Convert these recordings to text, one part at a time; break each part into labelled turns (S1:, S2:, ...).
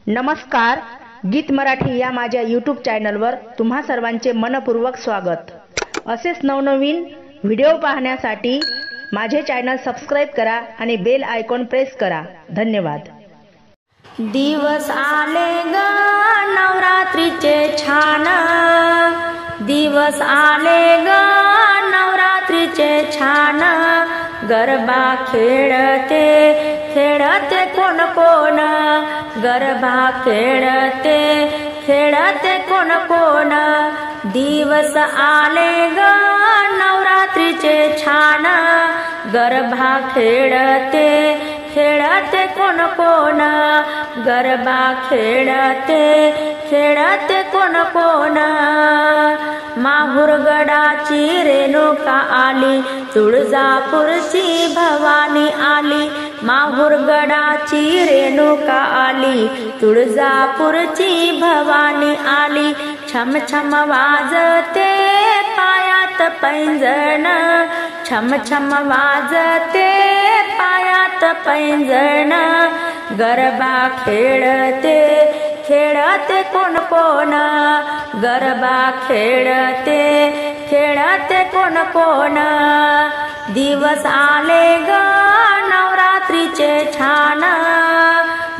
S1: नमस्कार, गीत मराठी या माझ्या यूट्यूब चॅनलवर तुम्हा सर्वांचे मनपूर्वक स्वागत। असेच नवनवीन व्हिडिओ पाहण्यासाठी माझे चॅनल सबस्क्राइब करा आणि बेल आयकॉन प्रेस करा। धन्यवाद।
S2: दिवस आले ग नवरात्रीचे छान, दिवस आले ग नवरात्रीचे छान, गरबा खेळते खेळते कोण कोण, गरबा खेळते खेळते कोण कोण, दिवस आले ग नवरात्रीचे छान, गरबा खेळते खेळते कोण कोण, गरबा खेळते खेळते कोण कोण। माहुरगडाची रेणुका आली, तुळजापूरची भवानी आली, माहुरगडाची रेणुका आली, तुळजापूरची भवानी आली, छम छम वाजते पायात पैंजण, छम छम वाजते पायात पैंजण, गरबा खेळते खेळते कोण कोण, गरबा खेळते खेळते कोण कोण, दिवस आले ग नवरात्रीचे छान,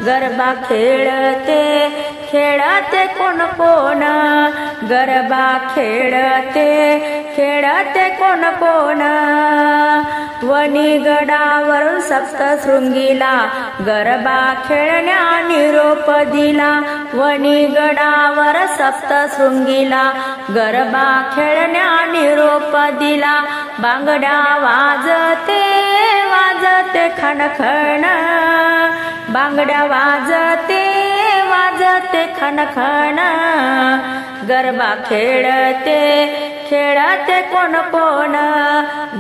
S2: गरबा खेळते खेळते कोण कोण, गरबा खेळते खेळते कोण कोण। वणीगडावरून सप्तशृंगीला गरबा खेळण्या निरोप दिला, वणीगडावर सप्तशृंगीला गरबा खेळण्या निरोप दिला, बांगड्या वाजते वाजते खणखण, बांगड्या वाजते वाजते खणखण, गरबा खेळते खेळते कोण कोण,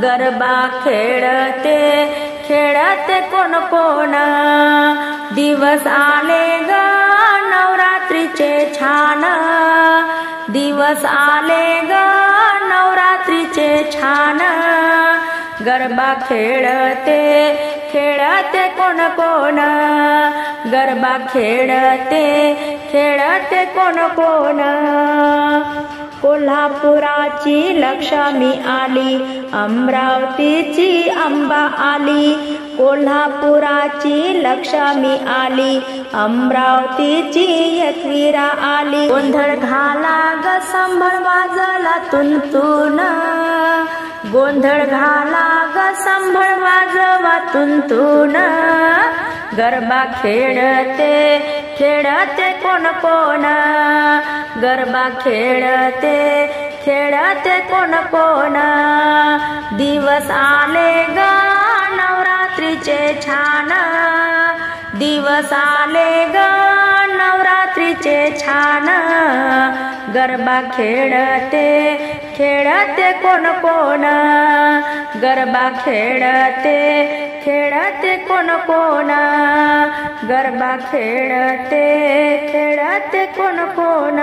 S2: गरबा खेळते खेळते कोण कोण, दिवस आले ग नवरात्रीचे छान, दिवस आले ग नवरात्रीचे छान, गरबा खेळते खेळते कोण कोण, गरबा खेळते खेळते कोण कोण। कोल्हापुराची लक्ष्मी आली, अमरावतीची अंबा आली, कोल्हापुराची लक्ष्मी आली, अमरावतीची एकवीरा आली, गोंधळ घाला ग संभळ वाजला तुंतुन, गोंधळ घाला ग संभळ वाजवा तुंतुन, गरबा खेळते खेळते कोण कोण, गरबा खेळते खेळते कोण कोण, दिवस आले ग नवरात्रीचे छान, दिवस आले ग नवरात्रीचे छान, गरबा खेळते खेळते कोण कोण, गरबा खेळते खेळते कोण कोण, गरबा खेळते खेळते कोण कोण।